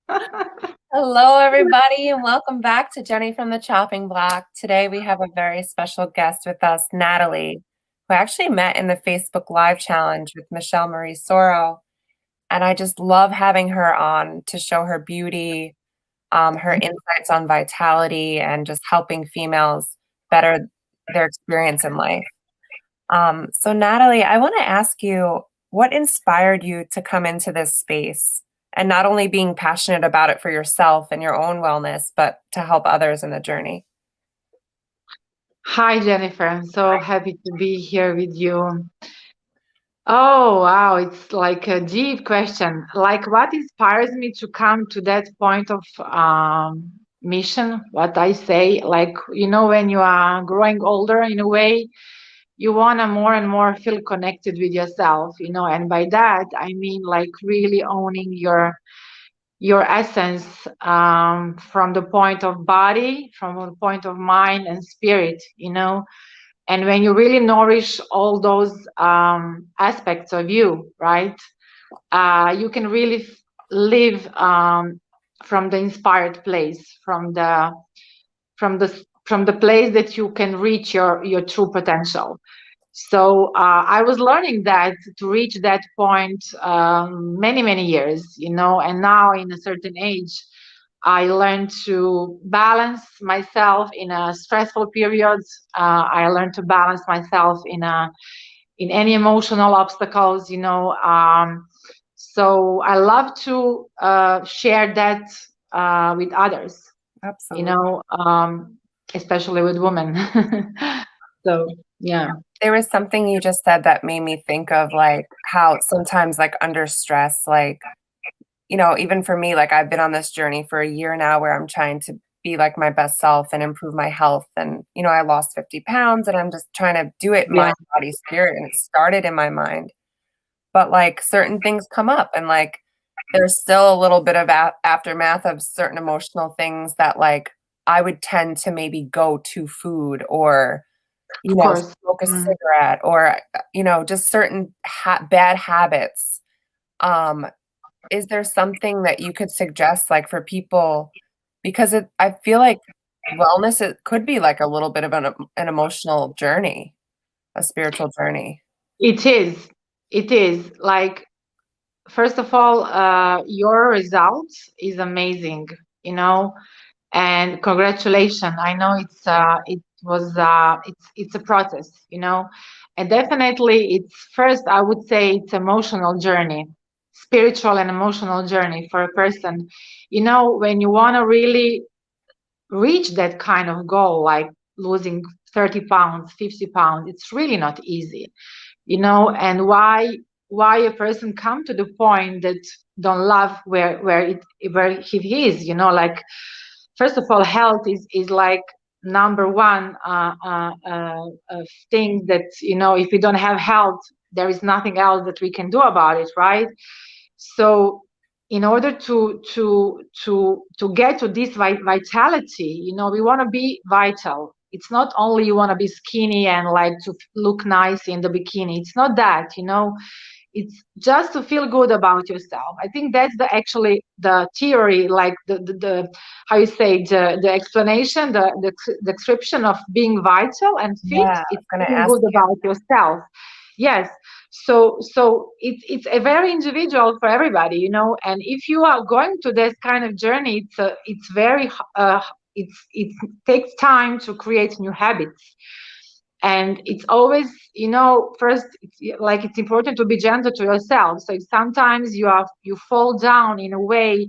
Hello, everybody, and welcome back to Jenny from the Chopping Block. Today, we have a very special guest with us, Natalie, who actually met in the Facebook Live Challenge with Michelle Marie Soro. And I just love having her on to show her beauty, her insights on vitality, and just helping females better their experience in life. So, Natalie, I want to ask you, what inspired you to come into this space and not only being passionate about it for yourself and your own wellness, but to help others in the journey? Hi, Jennifer. I'm so happy to be here with you. Oh, wow. It's like a deep question. Like, what inspires me to come to that point of mission? What I say, like, when you are growing older in a way, you want to more and more feel connected with yourself, and by that, I mean, like, really owning your essence from the point of body, from the point of mind and spirit. And when you really nourish all those aspects of you, right, you can really live from the inspired place, from the place that you can reach your true potential. So I was learning that to reach that point many years, and now in a certain age, I learned to balance myself in a stressful periods. I learned to balance myself in any emotional obstacles. So I love to share that with others. You Absolutely. know, um, Especially with women. So yeah. There was something you just said that made me think of like how sometimes, like under stress, like, even for me, like I've been on this journey for a year now where I'm trying to be like my best self and improve my health. And, I lost 50 pounds and I'm just trying to do it Yeah. mind, body, spirit. And it started in my mind. But like certain things come up and like there's still a little bit of aftermath of certain emotional things that like I would tend to maybe go to food or, Of course. smoke a Mm. cigarette or, just certain bad habits. Um, is there something that you could suggest like for people because I feel like wellness it could be like a little bit of an emotional journey, a spiritual journey. It is. It is. Like, first of all, your results is amazing, you know, and congratulations. I know it's a process, and definitely it's first, I would say it's emotional journey, spiritual and emotional journey for a person. When you want to really reach that kind of goal, like losing 30 pounds, 50 pounds, it's really not easy, and why a person come to the point that don't love where he is, like, first of all, health is like number one thing that, if we don't have health, there is nothing else that we can do about it, right? So in order to get to this vitality, we want to be vital. It's not only you want to be skinny and like to look nice in the bikini. It's not that, it's just to feel good about yourself. I think that's actually the theory, like the how you say, the explanation, the description of being vital and fit. Yeah, I It's was gonna feeling ask good you. about yourself. Yes. So it's a very individual for everybody, and if you are going to this kind of journey, it's very it takes time to create new habits. And it's always, first, it's important to be gentle to yourself. So if sometimes you fall down in a way,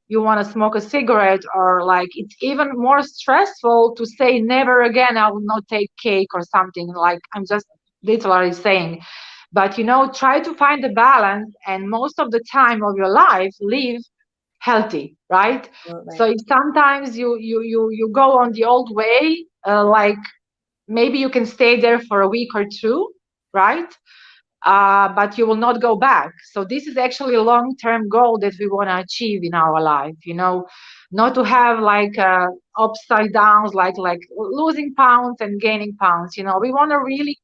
you want to smoke a cigarette, or like it's even more stressful to say never again I will not take cake or something, like I'm just literally saying. But try to find a balance, and most of the time of your life live healthy, right? So Absolutely. if sometimes you go on the old way, like, maybe you can stay there for a week or two, right? But you will not go back. So this is actually a long-term goal that we want to achieve in our life, not to have like upside downs, like losing pounds and gaining pounds. We want to really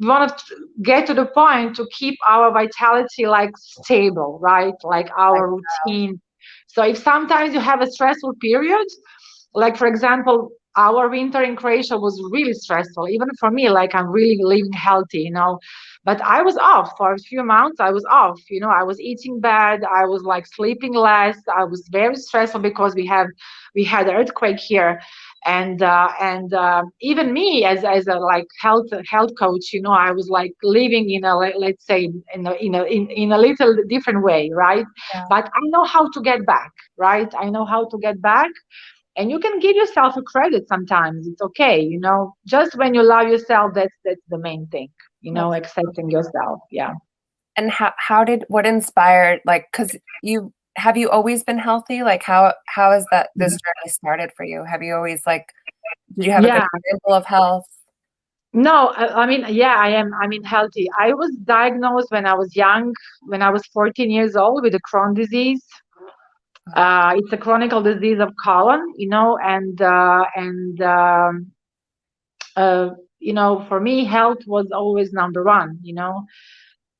we want to get to the point to keep our vitality like stable, right? Like our routine. So if sometimes you have a stressful period, like for example, our winter in Croatia was really stressful, even for me, like I'm really living healthy, but I was off for a few months. I was off, I was eating bad. I was like sleeping less. I was very stressful because we had an earthquake here. And even me as a like health coach, I was like living in a, let's say, in a little different way, right? Yeah. But I know how to get back, right? I know how to get back. And you can give yourself a credit sometimes. It's okay, just when you love yourself, that's the main thing, That's accepting yourself. Yeah. And what inspired, like, because have you always been healthy? Like, how is that this journey started for you? Have you always, like, did you have a good Yeah. example of health? No, I mean, yeah, I mean, healthy. I was diagnosed when I was young, when I was 14 years old with a Crohn disease. It's a chronic disease of colon, uh, for me, health was always number one.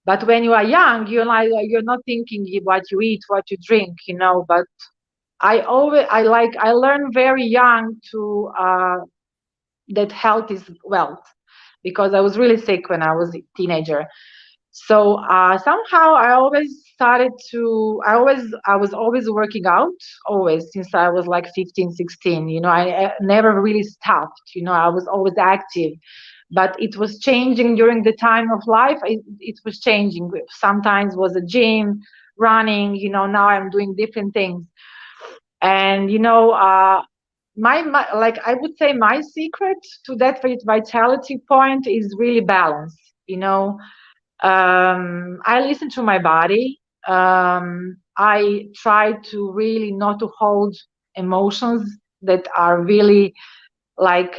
But when you are young, you're not thinking what you eat, what you drink. But I learned very young to that health is wealth, because I was really sick when I was a teenager. So somehow I was always working out, always, since I was like 15, 16. I never really stopped. I was always active, but it was changing during the time of life. It was changing. Sometimes was a gym, running. Now I'm doing different things. And my like I would say my secret to that vitality point is really balance. I listen to my body. I try to really not to hold emotions that are really like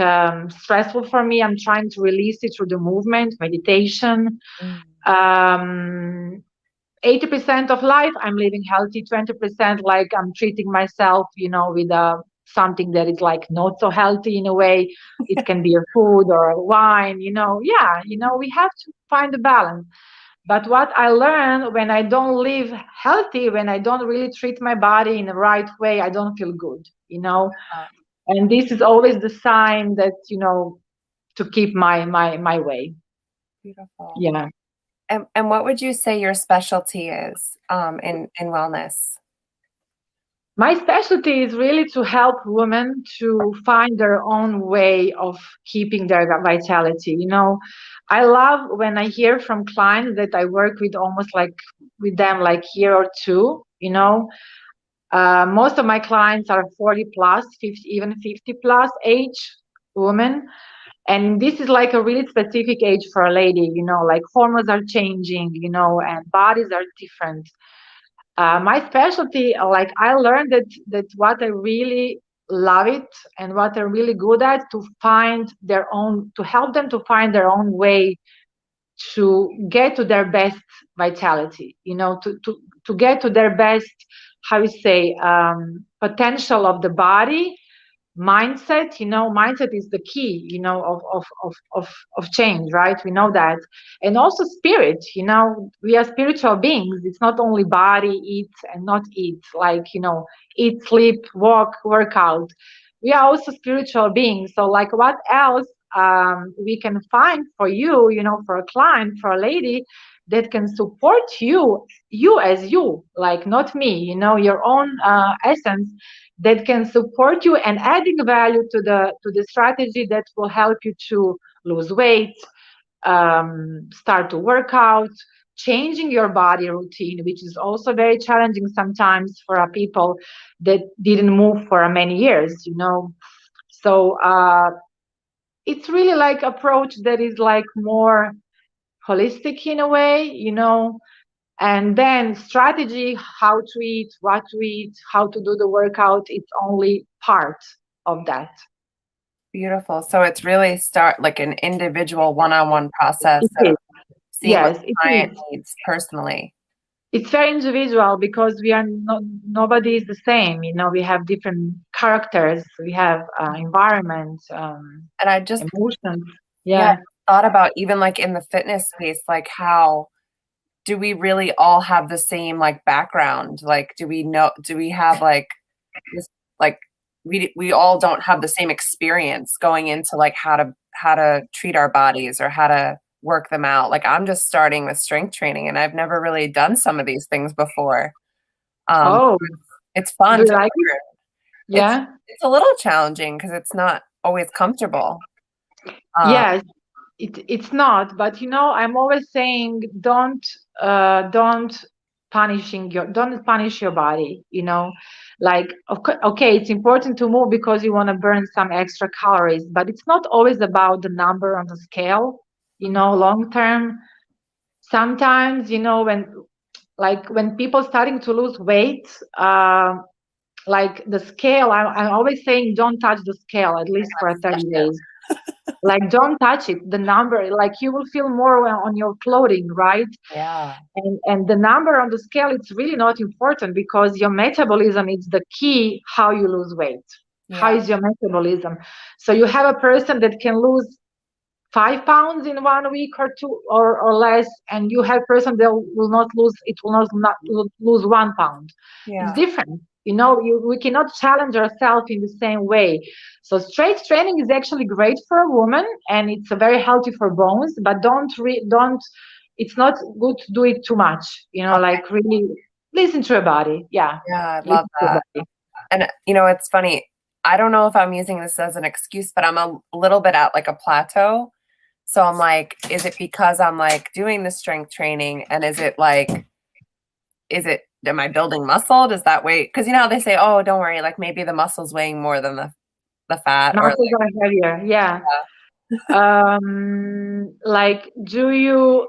stressful for me. I'm trying to release it through the movement, meditation. Mm. Um, 80% of life I'm living healthy, 20% like I'm treating myself, with something that is like not so healthy in a way. It can be a food or a wine. Yeah, we have to find a balance. But what I learned, when I don't live healthy, when I don't really treat my body in the right way, I don't feel good. Uh, And this is always the sign that, to keep my way. Beautiful. Yeah. And what would you say your specialty is in wellness? My specialty is really to help women to find their own way of keeping their vitality. I love when I hear from clients that I work with almost like with them like year or two. Most of my clients are 40 plus, 50, even 50 plus age women. And this is like a really specific age for a lady, like hormones are changing, and bodies are different. My specialty, like I learned that what I really love it and what I'm really good at, to help them to find their own way to get to their best vitality, to get to their best, how you say, potential of the body. Mindset is the key, of change, right? We know that. And also spirit, we are spiritual beings. It's not only body, eat and not eat, like, eat, sleep, walk, workout. We are also spiritual beings. So like what else we can find for you, for a client, for a lady that can support you as you, like not me, your own essence, that can support you and adding value to the strategy that will help you to lose weight, start to work out, changing your body routine, which is also very challenging sometimes for people that didn't move for many years. So it's really like approach that is like more holistic in a way. And then strategy, how to eat, what to eat, how to do the workout, it's only part of that. Beautiful. So it's really start like an individual one-on-one process It of is. seeing what Yes, the it client is. needs personally. It's very individual because we are not, nobody is the same. We have different characters, we have environment, And I just, emotions. yeah, Yeah. thought about even like in the fitness space, like how do we really all have the same like background? Like, do we have like this, like, we all don't have the same experience going into like how to treat our bodies or how to work them out. Like, I'm just starting with strength training and I've never really done some of these things before. Um, Oh, it's fun do you to like it? learn. It's Yeah. it's a little challenging because it's not always comfortable. Um, Yes, it's not, but I'm always saying don't punish your body, like okay, it's important to move because you want to burn some extra calories, but it's not always about the number on the scale, long term. Sometimes, when people starting to lose weight, like the scale, I'm always saying don't touch the scale at least for 30 days. Like don't touch it, the number, like you will feel more on your clothing, right? yeah, And the number on the scale, it's really not important because your metabolism is the key how you lose weight. How yeah, is your metabolism? So you have a person that can lose 5 pounds in 1 week or two or less, and you have person that will not lose 1 pound. It's yeah. different. We cannot challenge ourselves in the same way. So strength training is actually great for a woman, and it's very healthy for bones. But don't. It's not good to do it too much. Okay. Like really listen to your body. Yeah, Yeah, I love listen to your that. body. And it's funny. I don't know if I'm using this as an excuse, but I'm a little bit at like a plateau. So I'm like, is it because I'm like doing the strength training and am I building muscle? Does that weigh? Because you know how they say, oh, don't worry, like maybe the muscle's weighing more than the fat or Muscles like, are heavier. Yeah. yeah, Like, do you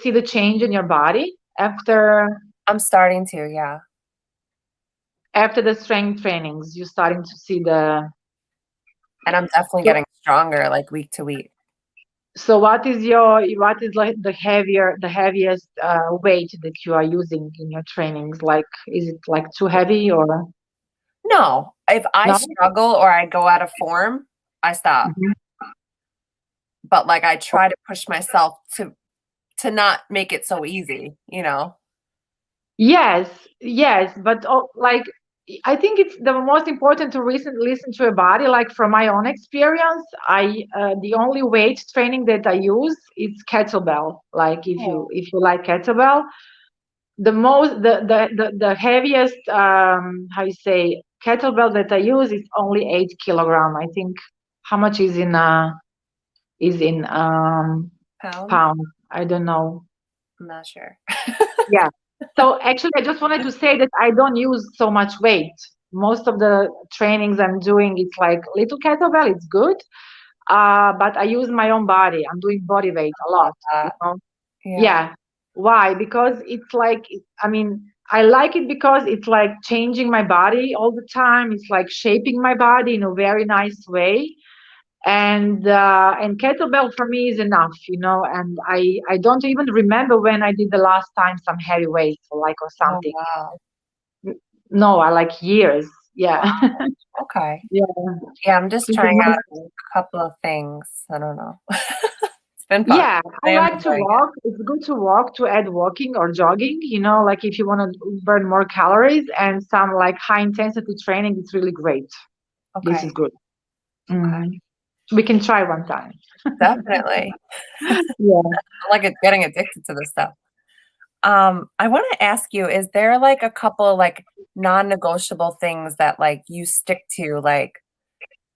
see the change in your body I'm starting to, yeah. after the strength trainings? You're starting to see the. And I'm definitely So, getting stronger like week to week. so what is like the heaviest weight that you are using in your trainings? Like, is it like too heavy or No, if I no? struggle or I go out of form, I stop. Mhm. But like I try to push myself to not make it so easy, you know? Yes, yes, but like I think it's the most important to listen to your body. Like from my own experience, I the only weight training that I use is kettlebell. Like Oh, if you like kettlebell, the heaviest how you say kettlebell that I use is only 8 kilogram. I think how much is in pounds? pounds. I don't know. I'm not sure. Yeah. So actually, I just wanted to say that I don't use so much weight. Most of the trainings I'm doing, it's like little kettlebell. It's good, but I use my own body. I'm doing body weight a Love lot. You that. know? Yeah. Yeah. Why? Because it's like, I mean, I like it because it's like changing my body all the time. It's like shaping my body in a very nice way, and kettlebell for me is enough, and I don't even remember when I did the last time some heavy weight or Oh, something. wow. No, I like years. Wow. Yeah. Okay. Yeah. Yeah, I'm just It's a trying out nice- a couple of things. I don't know. It's been fun. yeah, I I am like to enjoying it. walk. It's good to walk to add walking or jogging, like if you want to burn more calories and some like high intensity training, it's really great. This Okay. is good. Okay. Mhm. We can try one time. Definitely. Yeah. I'm like getting addicted to this stuff. I want to ask you, is there like a couple like non-negotiable things that like you stick to? Like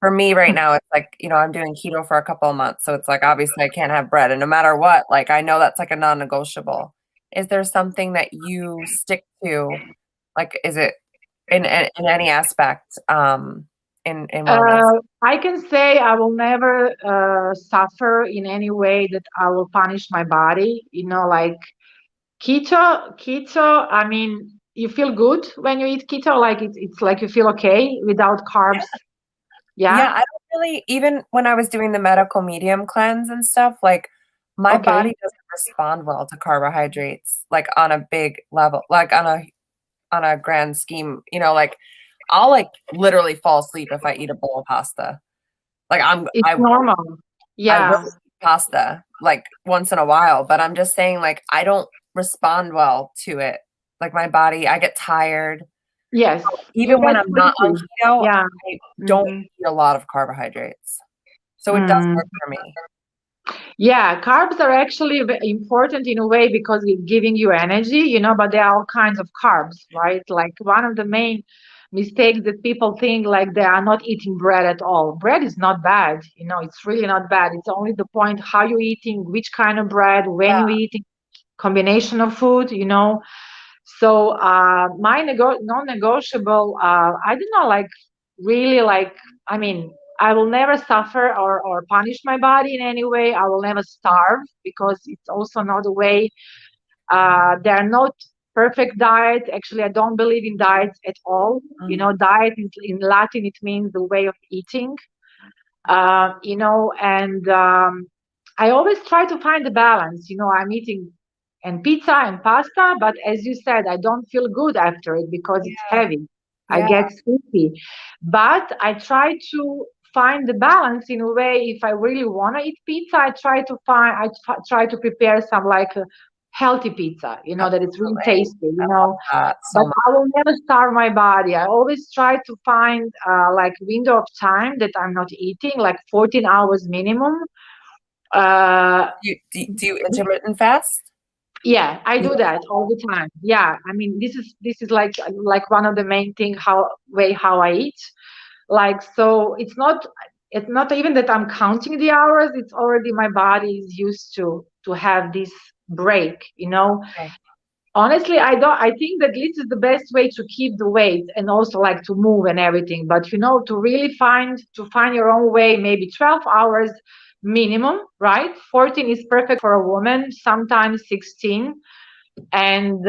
for me right now, it's like, I'm doing keto for a couple of months. So it's like obviously I can't have bread. And no matter what, like I know that's like a non-negotiable. Is there something that you stick to? Like is it in any aspect in wellness? I can say I will never suffer in any way that I will punish my body. Like keto. I mean, you feel good when you eat keto. Like it's like you feel okay without carbs. Yeah, Yeah. I don't really even when I was doing the medical medium cleanse and stuff, like my Okay. body doesn't respond well to carbohydrates, like on a big level, like on a grand scheme, like I'll like literally fall asleep if I eat a bowl of pasta. Like It's normal. I will Yeah. pasta like once in a while, but I'm just saying like I don't respond well to it. Like my body, I get tired. Yes, you Even when get I'm not on sleepy. keto, Yeah. I don't Mhm. eat a lot of carbohydrates. So it does Mm. work for me. Yeah, carbs are actually important in a way because it's giving you energy, but there are all kinds of carbs, right? Like one of the main mistakes that people think like they are not eating bread at all. Bread is not bad, it's really not bad. It's only the point how you're eating, which kind of bread, when Yeah. you're eating, combination of food. So my non-negotiable, I don't know, like really like, I mean, I will never suffer or punish my body in any way. I will never starve because it's also not a way. There are not perfect diet. Actually, I don't believe in diets at all. Diet in Latin, it means the way of eating. And I always try to find the balance. I'm eating and pizza and pasta, but as you said, I don't feel good after it because it's Yeah. heavy. I Yeah. get sleepy. But I try to find the balance in a way. If I really want to eat pizza, I try to prepare some like a healthy pizza, that it's really Absolutely. tasty, I love that but so much. I will never starve my body. I always try to find like window of time that I'm not eating, like 14 hours minimum. Uh, Do you intermittent fast? yeah, I do that Beautiful. all the time. Yeah, I mean, this is like one of the main thing how I eat. Like, so it's not even that I'm counting the hours. It's already my body is used to have this break. Okay. Honestly, I think that this is the best way to keep the weight and also like to move and everything. But to really find your own way, maybe 12 hours minimum, right? 14 is perfect for a woman, sometimes 16. And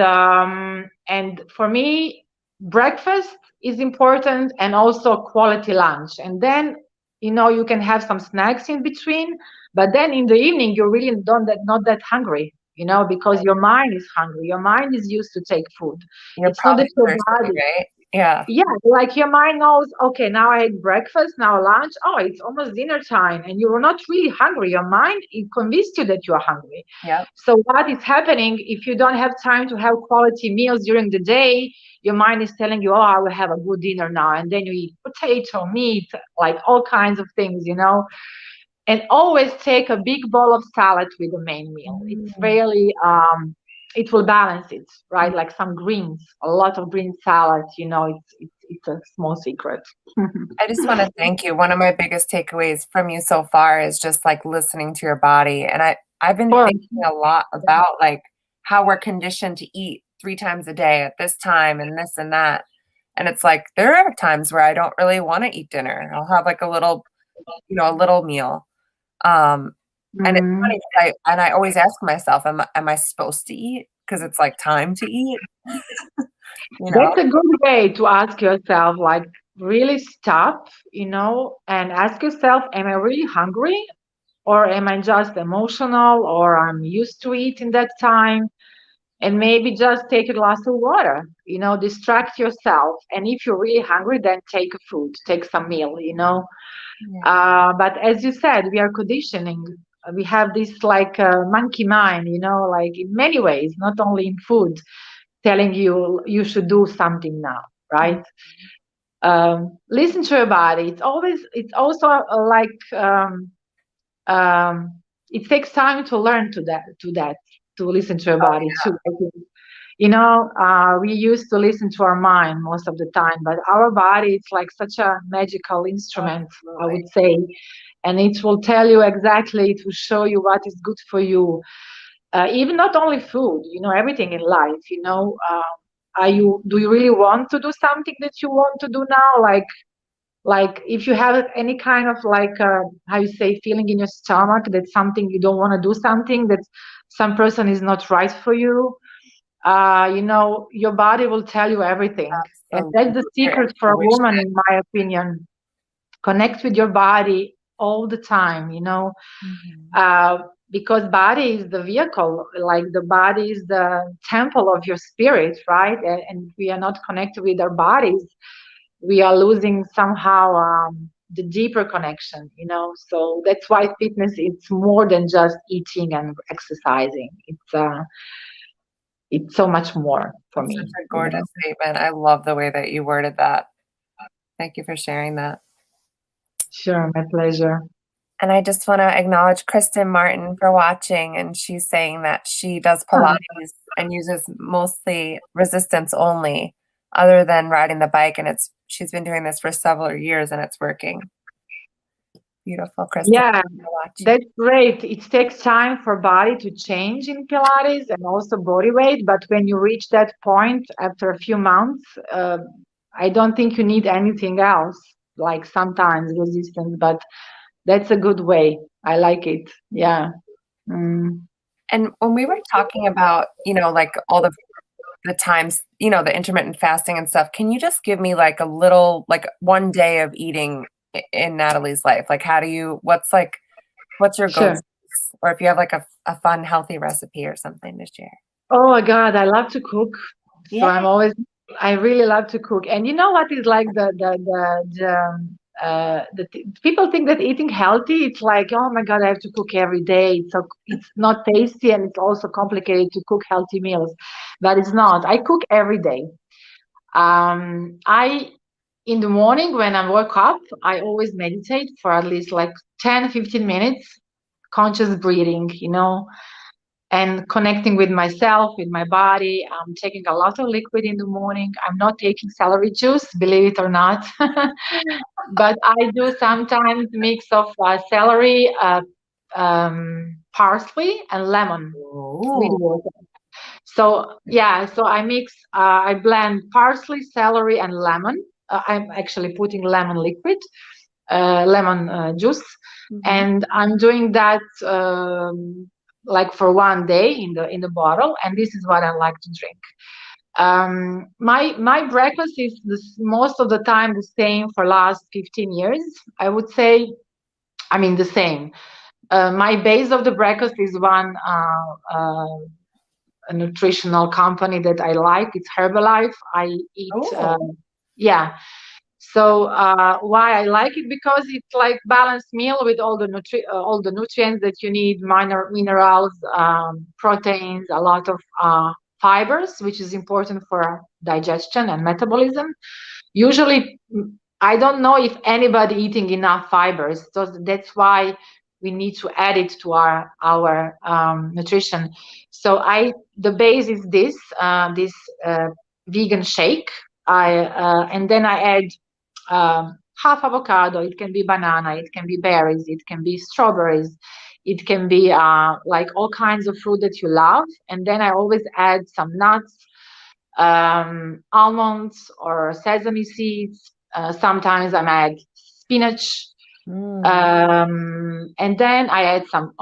for me, breakfast is important and also quality lunch. And then you can have some snacks in between, but then in the evening you really don't not that hungry, because your mind is hungry, your mind is used to take food. You're It's not that probably your thirsty, body, right? Yeah. yeah, like your mind knows, okay, now I had breakfast, now lunch, oh, it's almost dinner time, and you were not really hungry. Your mind, it convinced you that you are hungry. Yep. So what is happening if you don't have time to have quality meals during the day? Your mind is telling you, oh, I will have a good dinner now, and then you eat potato, meat, like all kinds of things. And always take a big bowl of salad with the main meal. It's Mm. really it will balance it, right? Like some greens, a lot of green salad. It's a small secret. I just want to thank you. One of my biggest takeaways from you so far is just like listening to your body. And I've been Well, thinking a lot about like how we're conditioned to eat 3 times a day at this time and this and that. And it's like there are times where I don't really want to eat dinner. I'll have like a little, a little meal. And it's mm, funny 'cause I always ask myself, am I supposed to eat? Because it's like time to eat, you know? that's a good way to ask yourself, like, really stop, and ask yourself, am I really hungry? Or am I just emotional? Or I'm used to it in that time? And maybe just take a glass of water, distract yourself. And if you're really hungry, then take a food, take some meal. Yeah. But as you said, we are conditioning. We have this like monkey mind, like in many ways, not only in food, telling you should do something now, right? Listen to your body. It's also um, it takes time to learn to listen to your Oh, body too. I think. We used to listen to our mind most of the time, but our body, it's like such a magical instrument, I absolutely. would say. And it will tell you exactly, it will show you what is good for you. Even not only food, everything in life. Do you really want to do something that you want to do now? Like if you have any kind of like how you say feeling in your stomach that something you don't want to do, something that some person is not right for you, your body will tell you everything. And that's Absolutely. the Your secret for a intuition. woman, in my opinion. Connect with your body all the time, Mhm. uh, because body is the vehicle, like the body is the temple of your spirit, right? And we are not connected with our bodies. We are losing somehow. the deeper connection, you know. So that's why fitness, it's more than just eating and exercising. It's so much more for That's me, such a you know. gorgeous statement. I love the way that you worded that. Thank you for sharing that. Sure, my pleasure. And I just want to acknowledge Kristen Martin for watching, and she's saying that she does Oh, Pilates and uses mostly resistance only, other than riding the bike, and she's been doing this for several years and it's working. Beautiful, Kristen, yeah, for watching. that's great. It takes time for body to change in Pilates and also body weight, but when you reach that point after a few months, I don't think you need anything else, like sometimes resistance, but that's a good way. I like it. Yeah. Mm. And when we were talking about, like all the times, the intermittent fasting and stuff, can you just give me like a little, like one day of eating in Natalie's life? Like, what's your go-to? Sure. Or if you have like a fun, healthy recipe or something to share. Oh my God, I love to cook. So Yeah. I really love to cook. And you know what is like people think that eating healthy, it's like, oh my God, I have to cook every day. It's not tasty and it's also complicated to cook healthy meals, but it's not. I cook every day. In the morning when I wake up, I always meditate for at least like 10-15 minutes, conscious breathing, you know, and connecting with myself, with my body. I'm taking a lot of liquid in the morning. I'm not taking celery juice, believe it or not, but I do sometimes mix of celery, parsley, and lemon with Oh, water. So yeah, so I blend parsley, celery, and lemon. I'm actually putting lemon liquid, lemon juice, mhm. and I'm doing that like for one day in the bottle, and this is what I like to drink. My breakfast is most of the time the same for last 15 years, I would say. I mean the same. My base of the breakfast is one a nutritional company that I like. It's Herbalife. I eat, Oh, yeah. So why I like it? Because it's like balanced meal with all the nutrients that you need, minerals, proteins, a lot of fibers, which is important for digestion and metabolism. Usually, I don't know if anybody eating enough fibers, so that's why we need to add it to our nutrition. So the base is this vegan shake. And then I add half avocado. It can be banana. It can be berries. It can be strawberries. It can be like all kinds of fruit that you love. And then I always add some nuts, almonds or sesame seeds. Sometimes I add spinach. mm. And then I add some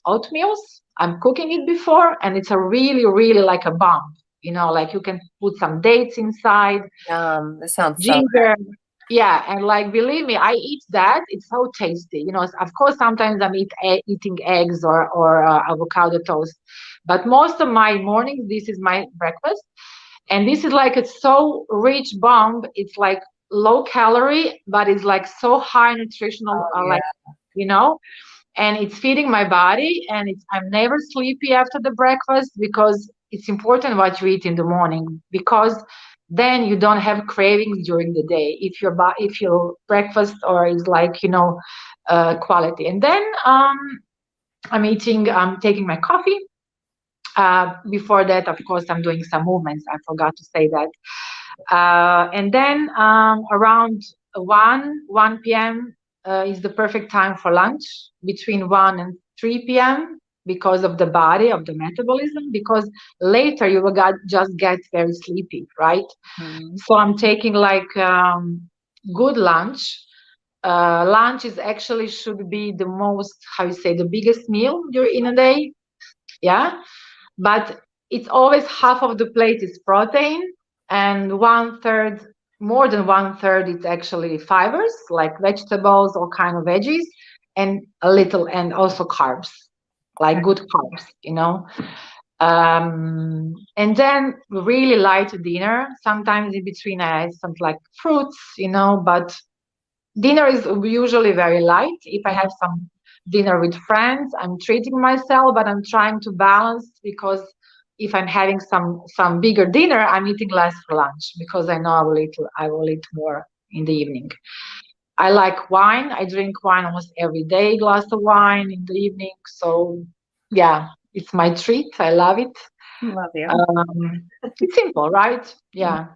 oatmeal. I'm cooking it before, and it's a really, really like a bomb. You know, like you can put some dates inside, Yum. This sounds so ginger. Yeah, and like believe me, I eat that. It's so tasty. You know, of course, sometimes I'm eating eggs or avocado toast, but most of my mornings, this is my breakfast, and this is like it's so rich bomb. It's like low calorie, but it's like so high nutritional, Oh, yeah. like you know, and it's feeding my body, and I'm never sleepy after the breakfast because it's important what you eat in the morning, because then you don't have cravings during the day if your breakfast or is like quality. And then I'm taking my coffee. Before that, of course, I'm doing some movements. I forgot to say that. And then around 1 p.m. Is the perfect time for lunch, between 1 and 3 p.m., because of the body, of the metabolism, because later you will just get very sleepy, right? Mhm. So I'm taking like good lunch. Lunch is actually should be the most, how you say, the biggest meal you're in a day. Yeah, but it's always half of the plate is protein, and one third, more than one third, it's actually fibers like vegetables, all kind of veggies, and a little, and also carbs, like Okay. good carbs, and then really light dinner. Sometimes in between I add some like fruits, but Dinner is usually very light. If I have some dinner with friends, I'm treating myself, but I'm trying to balance because if I'm having some bigger dinner, I'm eating less for lunch because I know I will eat more in the evening. I like wine. I drink wine almost every day, glass of wine in the evening. So yeah, it's my treat. I love it. Love you. It's simple, right? Yeah.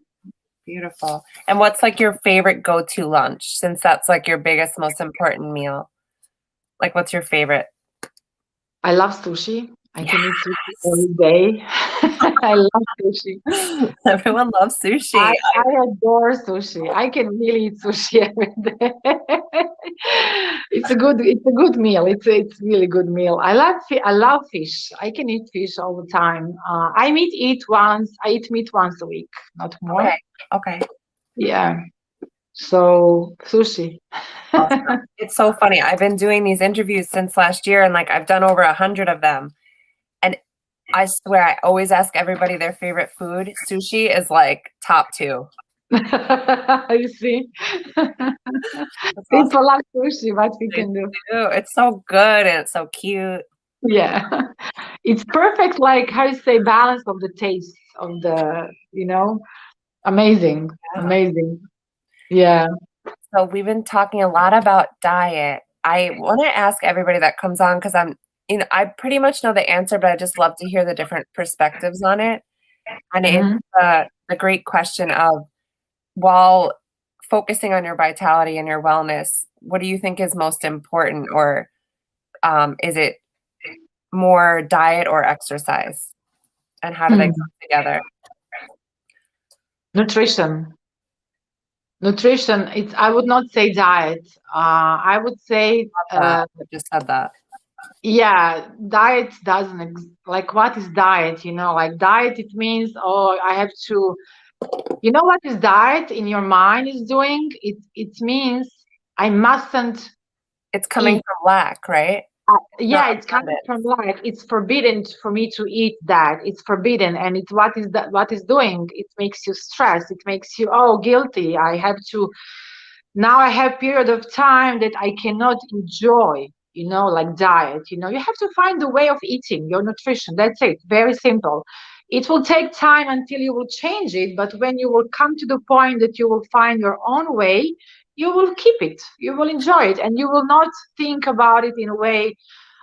Beautiful. And what's like your favorite go-to lunch, since that's like your biggest, most important meal? Like, what's your favorite? I love sushi. I Yes. can eat sushi every day. I love sushi. Everyone loves sushi. I adore sushi. I can really eat sushi every day. It's a good meal. It's really good meal. I love fish. I can eat fish all the time. I eat meat once a week, not more. Okay. Okay. Yeah. So sushi. Awesome. It's so funny. I've been doing these interviews since last year, and like I've done over 100 of them. And I swear, I always ask everybody their favorite food. Sushi is like top two. You see, That's awesome. people love sushi. What we They can do? do. It's so good and it's so cute. Yeah, it's perfect. Like how you say, balance of the taste of amazing, Yeah. amazing. Yeah. So we've been talking a lot about diet. I want to ask everybody that comes on because I pretty much know the answer, but I just love to hear the different perspectives on it. And it's Mhm. the great question of, while focusing on your vitality and your wellness, what do you think is most important, or is it more diet or exercise? And how do they Hmm. come together? Nutrition. Nutrition. I would not say diet. I would say, I just said that. yeah, diet doesn't like what is diet? Like diet, it means, oh, I have to. You know what is diet in your mind is doing? It means I mustn't It's coming eat. from lack, right? It's not Yeah, it's coming from abundance. like it's forbidden for me to eat that. It's forbidden, and it's what is doing? It makes you stress. It makes you guilty. I have to now. I have period of time that I cannot enjoy. Like diet. You have to find a way of eating your nutrition. That's it. Very simple. It will take time until you will change it, but when you will come to the point that you will find your own way, you will keep it. You will enjoy it, and you will not think about it in a way,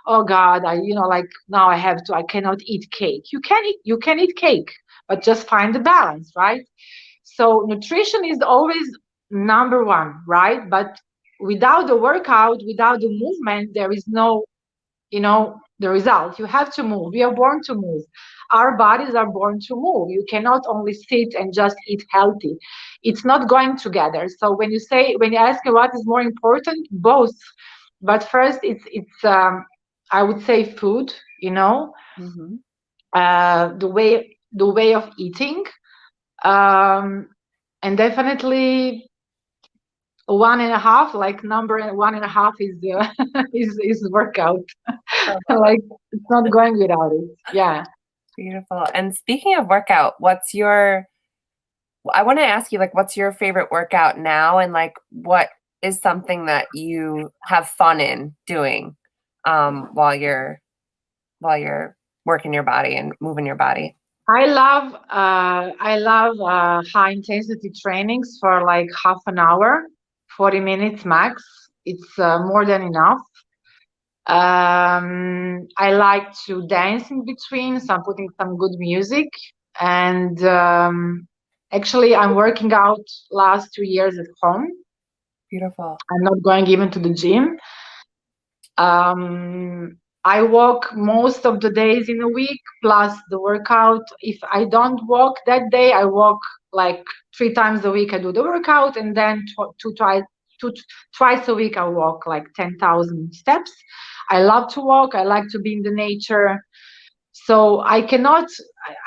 oh God, like now I cannot eat cake. You can eat cake, but just find the balance, right? So nutrition is always number one, right? But without the workout, without the movement, there is no, the result. You have to move. We are born to move. Our bodies are born to move. You cannot only sit and just eat healthy. It's not going together. So when you ask me what is more important, both. But first, I would say food. Mhm. The way of eating, um, and definitely one and a half. Like number one and a half is is workout. I love it. Like it's not going without it. Yeah. Beautiful. And speaking of workout, I want to ask you, like, what's your favorite workout now? And like, what is something that you have fun in doing while you're working your body and moving your body? I love high intensity trainings for like half an hour, 40 minutes max. It's more than enough. I like to dance in between, so I'm putting some good music. And actually, I'm working out last 2 years at home. Beautiful. I'm not going even to the gym. Um, I walk most of the days in a week, plus the workout. If I don't walk that day, I walk like 3 times a week. I do the workout, and then twice a week I walk like 10,000 steps. I love to walk. I like to be in the nature. So I cannot.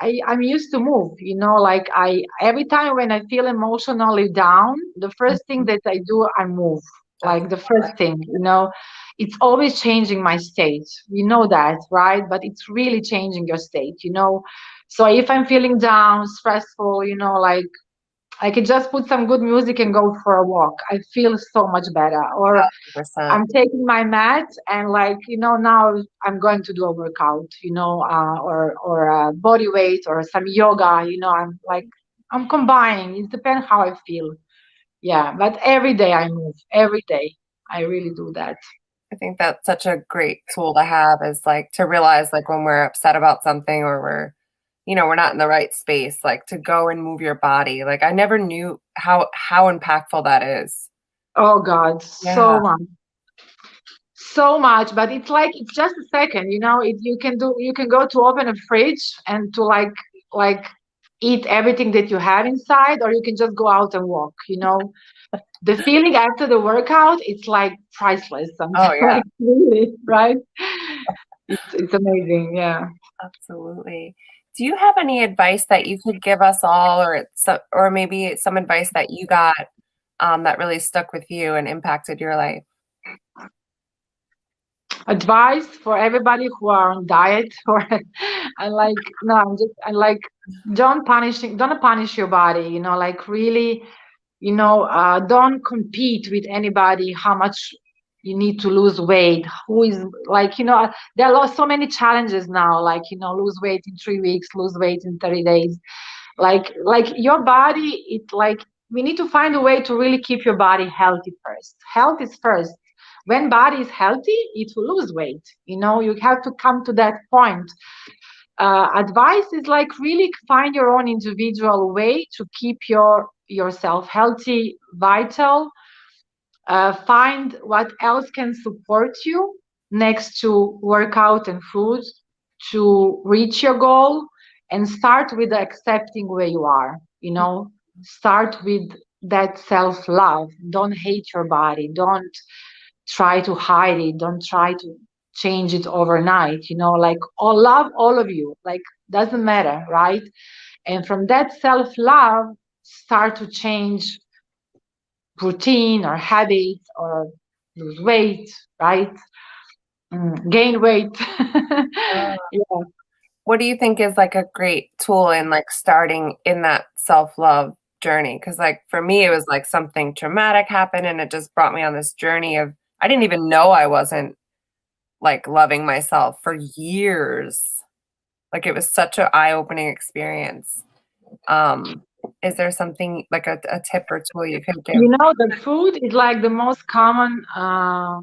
I'm used to move. Like I every time when I feel emotionally down, the first thing Mhm. that I do, I move. Okay. Like the first thing. It's always changing my state. You know that, right? But it's really changing your state. So if I'm feeling down, stressful, like I can just put some good music and go for a walk. I feel so much better. Or 100%. I'm taking my mat and now I'm going to do a workout, or body weight or some yoga. I'm combining. It depends how I feel. Yeah, but every day I move. Every day I really do that. I think that's such a great tool to have, is like to realize like when we're upset about something or we're not in the right space, like to go and move your body. Like I never knew how impactful that is. Oh God, Yeah. so much. But it's just a second. You can go to open a fridge and to like eat everything that you have inside, or you can just go out and walk. The feeling after the workout, it's like priceless. Oh yeah, Like really, right? It's amazing. Yeah. absolutely. Do you have any advice that you could give us all, or maybe some advice that you got that really stuck with you and impacted your life? Advice for everybody who are on diet or I like no, I like don't punish your body, like really, don't compete with anybody how much you need to lose weight. Who is there are so many challenges now, lose weight in 3 weeks, lose weight in 30 days. Like your body, we need to find a way to really keep your body healthy first. Health is first. When body is healthy, it will lose weight. You have to come to that point. Advice is like really find your own individual way to keep yourself healthy, vital. Find what else can support you next to workout and food to reach your goal, and start with accepting where you are. Start with that self-love. Don't hate your body. Don't try to hide it. Don't try to change it overnight. All love all of you. Like doesn't matter, right? And from that self-love, start to change routine or habits or lose weight, right? Gain weight. Yeah. What do you think is like a great tool in like starting in that self-love journey? Because like for me, it was like something traumatic happened and it just brought me on this journey of I didn't even know I wasn't like loving myself for years. Like it was such an eye-opening experience. Um, is there something like a tip or tool you could give? The food is like the most common, how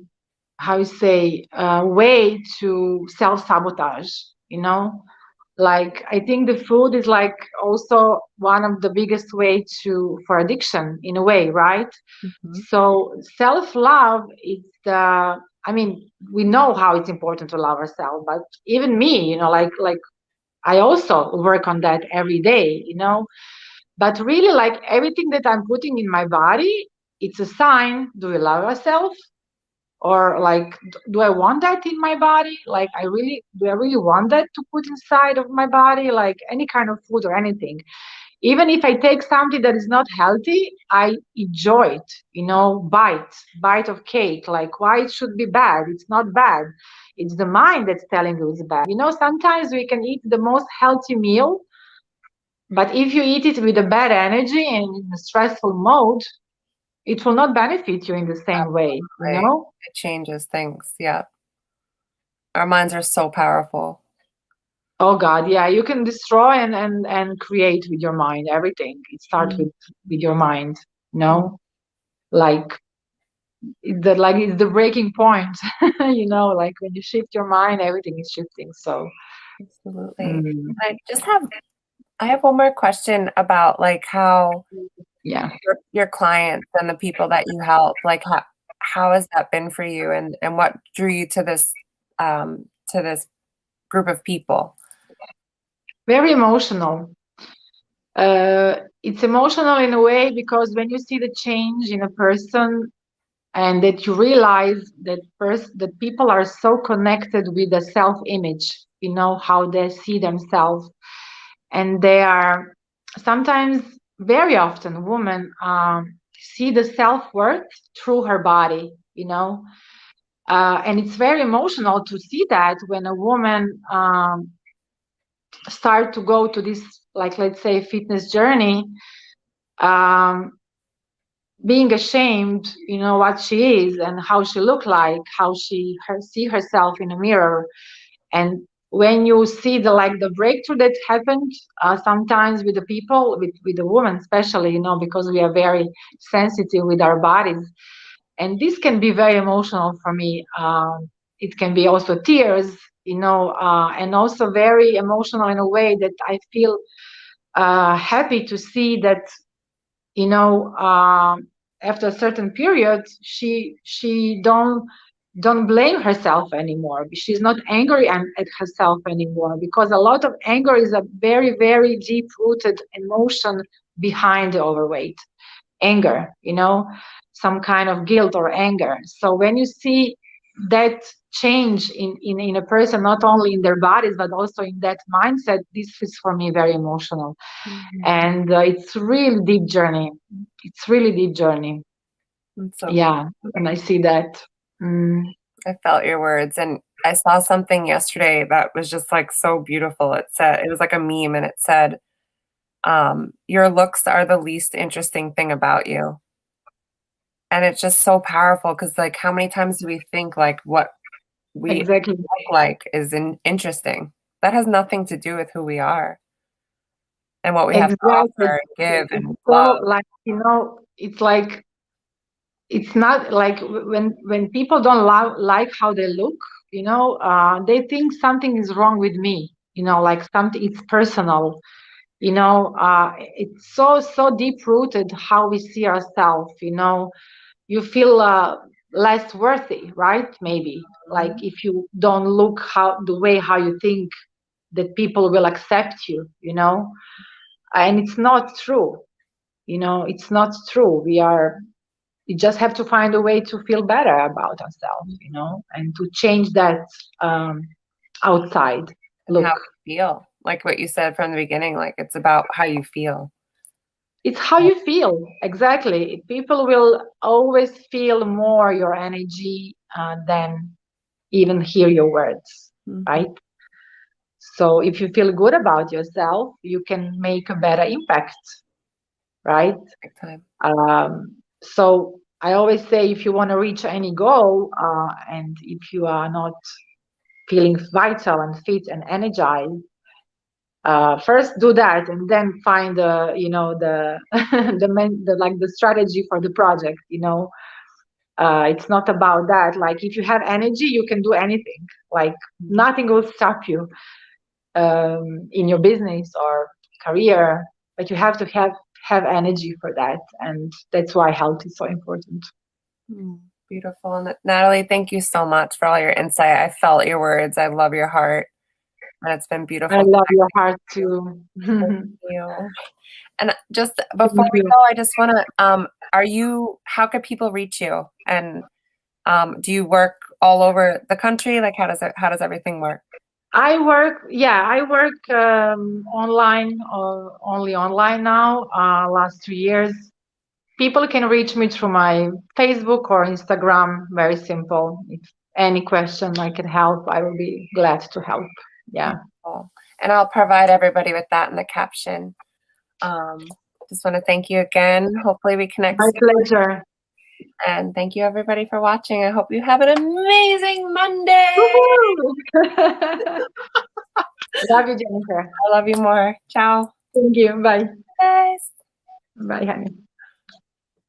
you say, way to self-sabotage, Like I think the food is like also one of the biggest way for addiction in a way, right? Mhm. So self-love is I mean, we know how it's important to love ourselves, but even me, like I also work on that every day, But really, like everything that I'm putting in my body, it's a sign. Do we love ourselves? Or like, do I want that in my body? Like, do I really want that to put inside of my body? Like any kind of food or anything. Even if I take something that is not healthy, I enjoy it, bite of cake. Like, why it should be bad? It's not bad. It's the mind that's telling you it's bad. Sometimes we can eat the most healthy meal, but if you eat it with a bad energy and in a stressful mode, it will not benefit you in the same way, Right. It changes things. Yeah. Our minds are so powerful. Oh God, yeah, you can destroy and create with your mind everything. It starts with your mind, like it's the breaking point, like when you shift your mind, everything is shifting. So Absolutely. mm, I have one more question about like how yeah. your clients and the people that you help, like how has that been for you and what drew you to this group of people? Very emotional. It's emotional in a way because when you see the change in a person, and that you realize that first that people are so connected with the self-image, how they see themselves, and they are sometimes, very often, women see the self-worth through her body, and it's very emotional to see that when a woman start to go to this, like let's say, fitness journey, being ashamed, what she is and how she look like, how she see herself in a mirror. And when you see the breakthrough that happened sometimes with the people, with the women especially, because we are very sensitive with our bodies, and this can be very emotional for me. It can be also tears, and also very emotional in a way that I feel happy to see that, after a certain period, she don't blame herself anymore. She's not angry at herself anymore, because a lot of anger is a very, very deep rooted emotion behind the overweight. Anger, some kind of guilt or anger. So when you see that change in a person, not only in their bodies but also in that mindset, this is for me very emotional. And it's really deep journey. It's really deep journey. So Yeah, and I see that. I felt your words, and I saw something yesterday that was just like so beautiful. It was like a meme, and it said, your looks are the least interesting thing about you. And it's just so powerful, because like, how many times do we think like what we Exactly. look like is interesting? That has nothing to do with who we are and what we have to offer and give and love. So, like, it's like, it's not like when people don't like how they look, they think something is wrong with me, like something, it's personal, it's so deep rooted how we see ourselves. You feel less worthy, right? Maybe like if you don't look the way how you think that people will accept you, and it's not true. It's not true. We just have to find a way to feel better about ourselves, and to change that outside look. How we feel, like what you said from the beginning, like it's about how you feel. It's how you feel, exactly. People will always feel more your energy than even hear your words, right? So if you feel good about yourself, you can make a better impact, right? So I always say, if you want to reach any goal, and if you are not feeling vital and fit and energized, first do that, and then find the the strategy for the project. It's not about that. Like, if you have energy, you can do anything. Like, nothing will stop you in your business or career, but you have to have energy for that, and that's why health is so important. Beautiful. Natalie, thank you so much for all your insight. I felt your words. I love your heart, and it's been beautiful. I love your heart too. Thank you. And just before we go, I just want to, how could people reach you? And do you work all over the country? Like, how does everything work? I work online, or only online now, last 2 years. People can reach me through my Facebook or Instagram. Very simple. If any question I can help, I will be glad to help. Yeah. Beautiful. And I'll provide everybody with that in the caption. Just want to thank you again. Hopefully we connect. My pleasure. And thank you everybody for watching. I hope you have an amazing Monday. Love you, Jennifer. I love you more. Ciao. Thank you. Bye. Guys. Bye, honey.